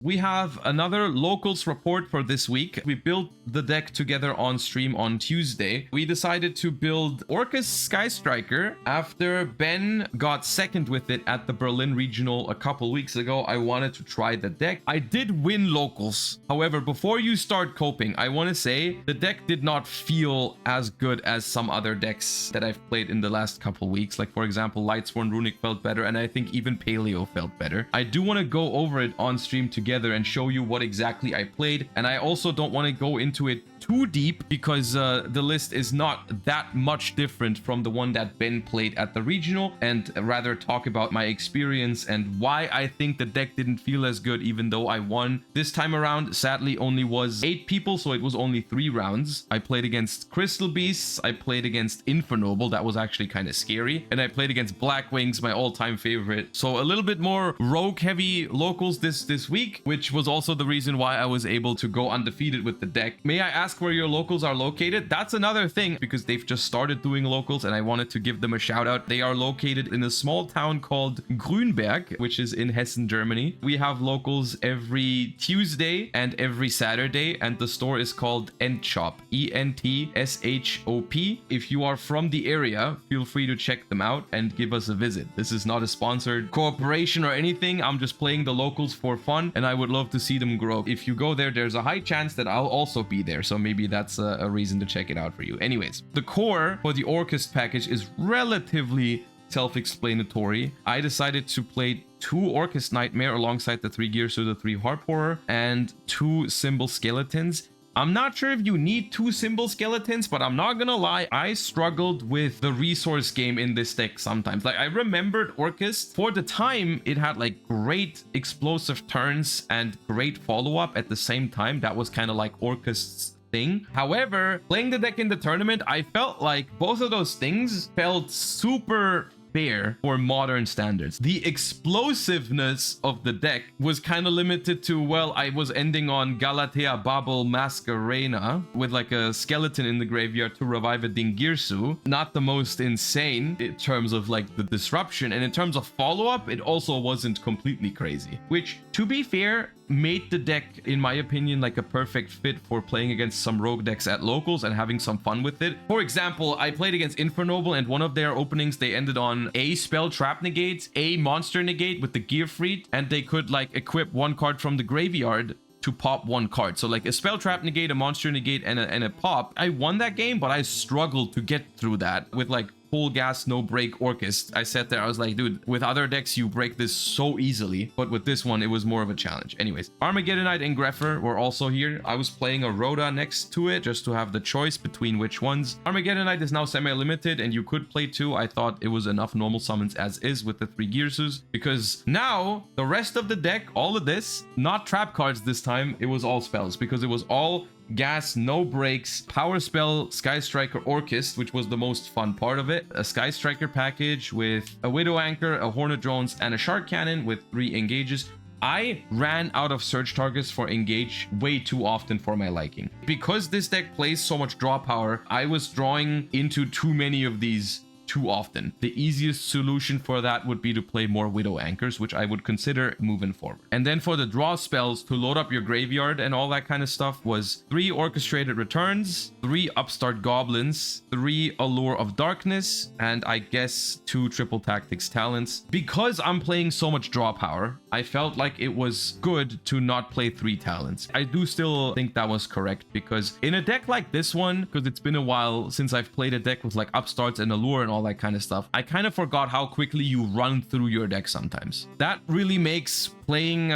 We have another locals report for this week. We built the deck together on stream on Tuesday. We decided to build Orcus Sky Striker after Ben got second with it at the Berlin Regional a couple weeks ago. I wanted to try the deck. I did win locals. However, before you start coping, I want to say the deck did not feel as good as some other decks that I've played in the last couple weeks. Like, for example, Lightsworn Runic felt better, and I think even Paleo felt better. I do want to go over it on stream together and show you what exactly I played, and I also don't want to go into it too deep because the list is not that much different from the one that Ben played at the regional, and rather talk about my experience and why I think the deck didn't feel as good even though I won. This time around, sadly, only was 8 people, so it was only 3 rounds. I played against Crystal Beasts, I played against Infernoble, that was actually kind of scary, and I played against Black Wings, my all-time favorite. So a little bit more rogue heavy locals this week, which was also the reason why I was able to go undefeated with the deck. May I ask where your locals are located? That's another thing, because they've just started doing locals and I wanted to give them a shout out. They are located in a small town called Grünberg, which is in Hessen, Germany. We have locals every Tuesday and every Saturday, and the store is called Entshop, ENTSHOP. If you are from the area, feel free to check them out and give us a visit. This is not a sponsored cooperation or anything. I'm just playing the locals for fun, and I would love to see them grow. If you go there, there's a high chance that I'll also be there, so maybe that's a reason to check it out for you. Anyways, the core for the Orcus package is relatively self-explanatory. I decided to play 2 Orcus Nightmare alongside the 3 Gears to the 3 Harp Horror and 2 Symbol Skeletons. I'm not sure if you need 2 Symbol Skeletons, but I'm not gonna lie, I struggled with the resource game in this deck sometimes. Like, I remembered Orcus, for the time, it had like great explosive turns and great follow-up at the same time. That was kind of like Orcus' thing. However, playing the deck in the tournament, I felt like both of those things felt super fair for modern standards. The explosiveness of the deck was kind of limited to, well, I was ending on Galatea Babel Masquerena with like a skeleton in the graveyard to revive a Dingirsu. Not the most insane in terms of like the disruption, and in terms of follow-up, it also wasn't completely crazy, which, to be fair, made the deck, in my opinion, like a perfect fit for playing against some rogue decks at locals and having some fun with it. For example, I played against Infernoble, and one of their openings, they ended on a spell trap negate, a monster negate with the Gearfried, and they could like equip 1 card from the graveyard to pop 1 card. So like a spell trap negate, a monster negate, and a pop. I won that game, but I struggled to get through that with like full gas, no break Orcus. I sat there, I was like, dude, with other decks, you break this so easily, but with this one, it was more of a challenge. Anyways, Armageddonite and Grepher were also here. I was playing a Rhoda next to it just to have the choice between which ones. Armageddonite is now semi-limited, and you could play 2. I thought it was enough normal summons as is with the 3 Gearsus, because now the rest of the deck, all of this, not trap cards this time, it was all spells, because it was all gas, no breaks, power spell, Sky Striker Orcus, which was the most fun part of it. A Sky Striker package with a Widow Anchor, a Hornet Drones, and a Shark Cannon with 3 engages. I ran out of search targets for engage way too often for my liking. Because this deck plays so much draw power, I was drawing into too many of these too often. The easiest solution for that would be to play more Widow Anchors, which I would consider moving forward. And then for the draw spells to load up your graveyard and all that kind of stuff was 3 Orchestrated Returns, 3 Upstart Goblins, 3 Allure of Darkness, and I guess 2 Triple Tactics Talents. Because I'm playing so much draw power, I felt like it was good to not play 3 talents. I do still think that was correct, because in a deck like this one, because it's been a while since I've played a deck with like Upstarts and Allure and all that kind of stuff, I kind of forgot how quickly you run through your deck sometimes. That really makes playing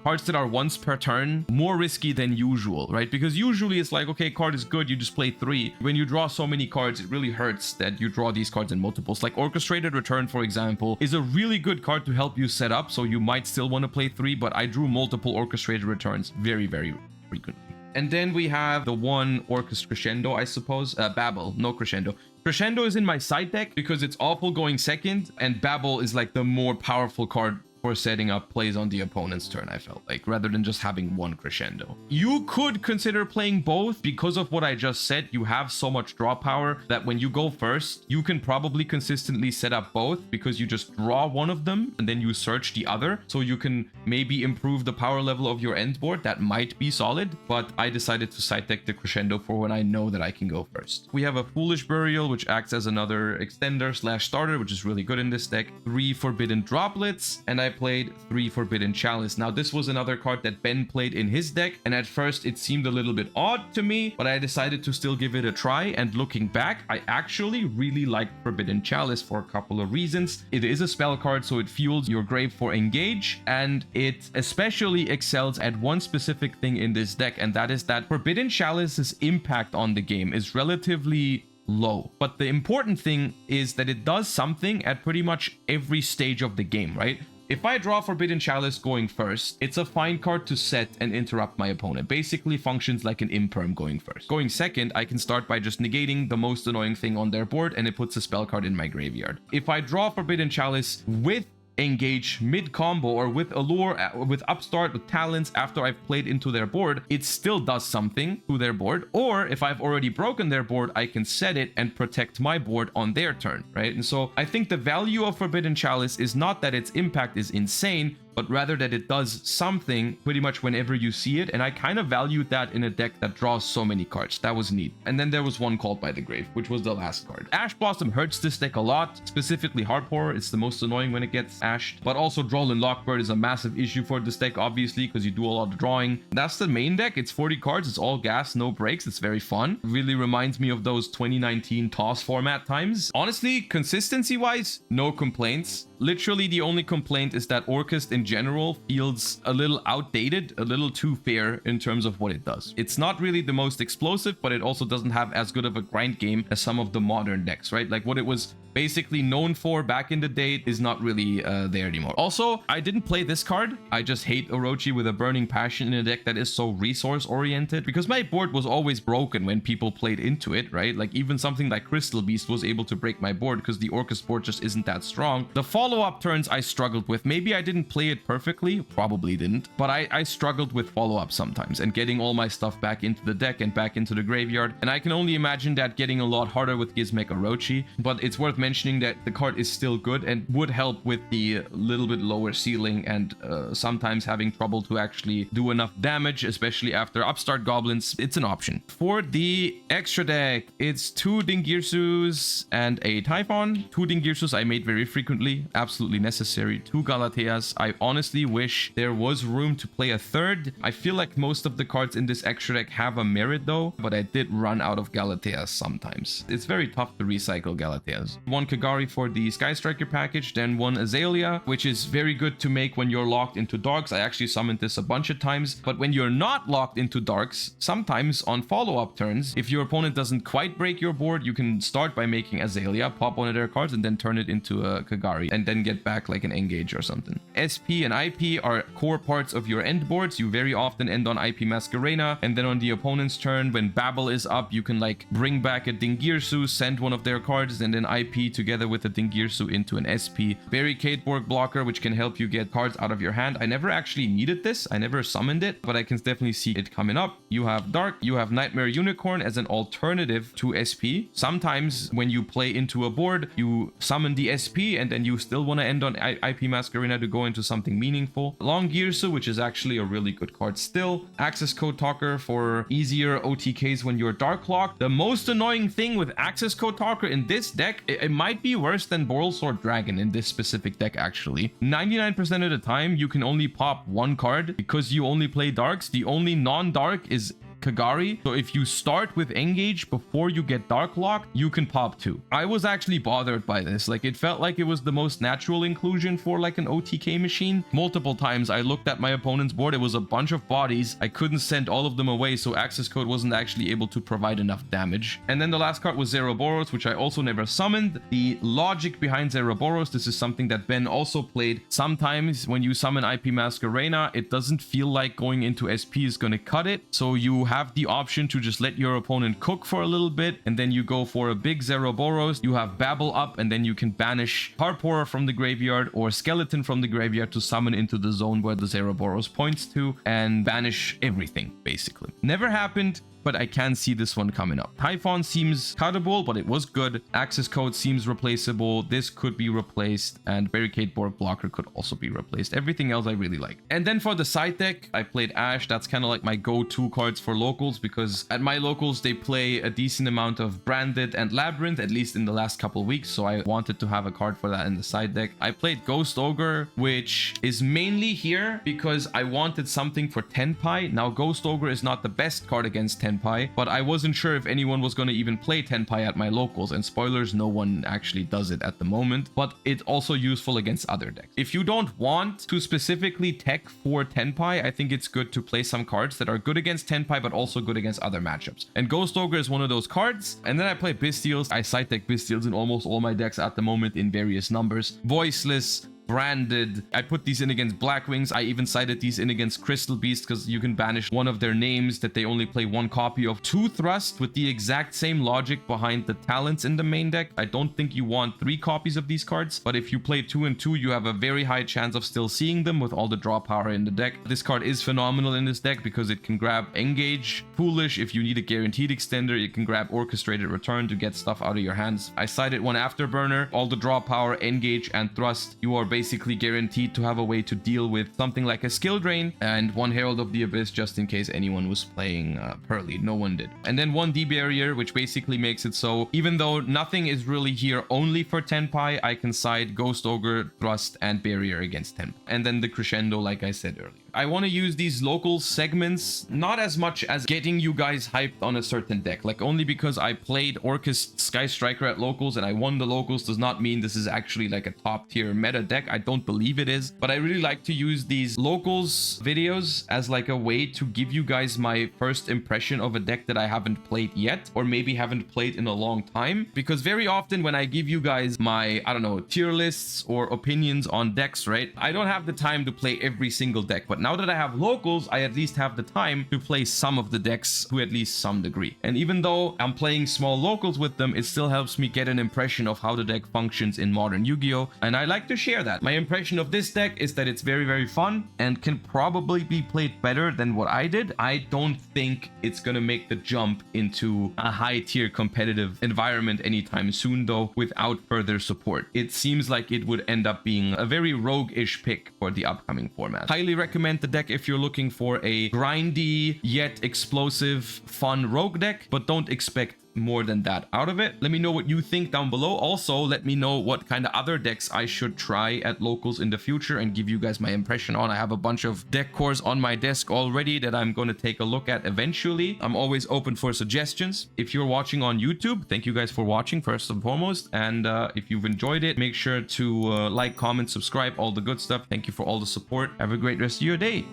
cards that are once per turn more risky than usual, right? Because usually it's like, okay, card is good, you just play 3. When you draw so many cards, it really hurts that you draw these cards in multiples. Like Orchestrated Return, for example, is a really good card to help you set up, so you might still want to play 3, but I drew multiple Orchestrated Returns very, very frequently. And then we have the one Orcus Crescendo, I suppose. Babel, no Crescendo. Crescendo is in my side deck because it's awful going second, and Babel is like the more powerful card for setting up plays on the opponent's turn, I felt like, rather than just having one crescendo. You could consider playing both because of what I just said. You have so much draw power that when you go first, you can probably consistently set up both because you just draw one of them and then you search the other. So you can maybe improve the power level of your end board. That might be solid, but I decided to side deck the crescendo for when I know that I can go first. We have a Foolish Burial, which acts as another extender slash starter, which is really good in this deck. 3 Forbidden Droplets, and I played 3 Forbidden Chalice. Now, this was another card that Ben played in his deck, and at first it seemed a little bit odd to me, but I decided to still give it a try, and looking back, I actually really liked Forbidden Chalice for a couple of reasons. It is a spell card, so it fuels your grave for engage, and it especially excels at one specific thing in this deck, and that is that Forbidden Chalice's impact on the game is relatively low. But the important thing is that it does something at pretty much every stage of the game, right? If I draw Forbidden Chalice going first, it's a fine card to set and interrupt my opponent. Basically functions like an imperm going first. Going second, I can start by just negating the most annoying thing on their board, and it puts a spell card in my graveyard. If I draw Forbidden Chalice with engage mid combo or with allure, with upstart, with talents after I've played into their board, it still does something to their board. Or if I've already broken their board, I can set it and protect my board on their turn, right? And so I think the value of Forbidden Chalice is not that its impact is insane, but rather that it does something pretty much whenever you see it, and I kind of valued that in a deck that draws so many cards. That was neat. And then there was one Called by the Grave, which was the last card. Ash Blossom hurts this deck a lot, specifically Heart Horror. It's the most annoying when it gets ashed, but also Droll Lockbird is a massive issue for this deck, obviously, because you do a lot of drawing. That's the main deck. It's 40 cards, it's all gas, no breaks. It's very fun. Really reminds me of those 2019 TOS format times. Honestly, consistency wise, no complaints. Literally the only complaint is that Orchest in general feels a little outdated, a little too fair in terms of what it does. It's not really the most explosive, but it also doesn't have as good of a grind game as some of the modern decks, right? Like what it was basically known for back in the day is not really there anymore. Also, I didn't play this card. I just hate Orochi with a burning passion in a deck that is so resource oriented, because my board was always broken when people played into it, right? Like even something like Crystal Beast was able to break my board because the Orchest board just isn't that strong. The follow-up turns I struggled with. Maybe I didn't play it perfectly, probably didn't, but I struggled with follow-up sometimes and getting all my stuff back into the deck and back into the graveyard. And I can only imagine that getting a lot harder with Gizmek Orochi, but it's worth mentioning that the card is still good and would help with the little bit lower ceiling and sometimes having trouble to actually do enough damage, especially after Upstart Goblins. It's an option. For the extra deck, it's 2 Dingirsus and a Typhon. 2 Dingirsus I made very frequently, absolutely necessary. 2 Galateas. I honestly wish there was room to play a third. I feel like most of the cards in this extra deck have a merit though, but I did run out of Galateas sometimes. It's very tough to recycle Galateas. 1 Kagari for the Sky Striker package, then 1 Azalea, which is very good to make when you're locked into darks. I actually summoned this a bunch of times, but when you're not locked into darks, sometimes on follow-up turns, if your opponent doesn't quite break your board, you can start by making Azalea, pop one of their cards, and then turn it into a Kagari, and then get back like an Engage or something. SP and IP are core parts of your end boards. You very often end on IP Masquerena, and then on the opponent's turn, when Babel is up, you can like bring back a Dingirsu, send one of their cards, and then IP together with the Dingirsu into an SP. Barricade Borg blocker, which can help you get cards out of your hand. I never actually needed this. I never summoned it, but I can definitely see it coming up. You have Dark, you have Nightmare Unicorn as an alternative to SP. Sometimes when you play into a board, you summon the SP and then you still want to end on IP Masquerena to go into something meaningful. Long Girsu, which is actually a really good card still. Access Code Talker for easier OTKs when you're Dark Locked. The most annoying thing with Access Code Talker in this deck, it might be worse than Borrelsword Dragon in this specific deck actually. 99% of the time, you can only pop 1 card because you only play Darks. The only non-Dark is Kagari. So if you start with Engage before you get Dark Locked, you can pop 2. I was actually bothered by this. Like it felt like it was the most natural inclusion for like an OTK machine. Multiple times I looked at my opponent's board. It was a bunch of bodies. I couldn't send all of them away, so Access Code wasn't actually able to provide enough damage. And then the last card was Zeroboros, which I also never summoned. The logic behind Zeroboros, this is something that Ben also played. Sometimes when you summon IP Masquerena, it doesn't feel like going into SP is going to cut it. So you have the option to just let your opponent cook for a little bit, and then you go for a big Zeroboros. You have Babble up, and then you can banish Harpora from the graveyard or Skeleton from the graveyard to summon into the zone where the Zeroboros points to and banish everything, basically. Never happened, but I can see this one coming up. Typhon seems cuttable, but it was good. Access Code seems replaceable. This could be replaced, and Barricade Board Blocker could also be replaced. Everything else I really like. And then for the side deck, I played Ash. That's kind of like my go-to cards for locals, because at my locals, they play a decent amount of Branded and Labyrinth, at least in the last couple weeks, so I wanted to have a card for that in the side deck. I played Ghost Ogre, which is mainly here because I wanted something for Tenpai. Now, Ghost Ogre is not the best card against Tenpai, but I wasn't sure if anyone was going to even play Tenpai at my locals, and spoilers, no one actually does it at the moment, but it's also useful against other decks. If you don't want to specifically tech for Tenpai, I think it's good to play some cards that are good against Tenpai, but also good against other matchups. And Ghost Ogre is one of those cards. And then I play Bystials. I side deck Bystials in almost all my decks at the moment in various numbers. Voiceless, Branded. I put these in against Blackwings. I even sided these in against Crystal Beast because you can banish one of their names that they only play one copy of. 2 Thrust with the exact same logic behind the talents in the main deck. I don't think you want 3 copies of these cards, but if you play 2 and 2, you have a very high chance of still seeing them with all the draw power in the deck. This card is phenomenal in this deck because it can grab Engage, Foolish. If you need a guaranteed extender, it can grab Orchestrated Return to get stuff out of your hands. I sided one Afterburner, all the draw power, Engage, and Thrust. You are basically guaranteed to have a way to deal with something like a Skill Drain, and one Herald of the Abyss just in case anyone was playing Pearly. No one did. And then one D-Barrier, which basically makes it so even though nothing is really here only for Tenpai, I can side Ghost Ogre, Thrust, and Barrier against Tenpai. And then the Crescendo, like I said earlier. I want to use these local segments not as much as getting you guys hyped on a certain deck. Like, only because I played Orcust Sky Striker at locals and I won the locals does not mean this is actually like a top tier meta deck. I don't believe it is, but I really like to use these locals videos as like a way to give you guys my first impression of a deck that I haven't played yet, or maybe haven't played in a long time. Because very often when I give you guys my, I don't know, tier lists or opinions on decks, right, I don't have the time to play every single deck. But now that I have locals, I at least have the time to play some of the decks to at least some degree. And even though I'm playing small locals with them, it still helps me get an impression of how the deck functions in modern Yu-Gi-Oh! And I like to share that. My impression of this deck is that it's very, very fun and can probably be played better than what I did. I don't think it's gonna make the jump into a high tier competitive environment anytime soon though, without further support. It seems like it would end up being a very rogue-ish pick for the upcoming format. Highly recommend the deck if you're looking for a grindy yet explosive fun rogue deck, but don't expect more than that out of it. Let me know what you think down below. Also, let me know what kind of other decks I should try at locals in the future and give you guys my impression on. I have a bunch of deck cores on my desk already that I'm going to take a look at eventually. I'm always open for suggestions. If you're watching on YouTube, thank you guys for watching first and foremost. And if you've enjoyed it, make sure to like, comment, subscribe, all the good stuff. Thank you for all the support. Have a great rest of your day.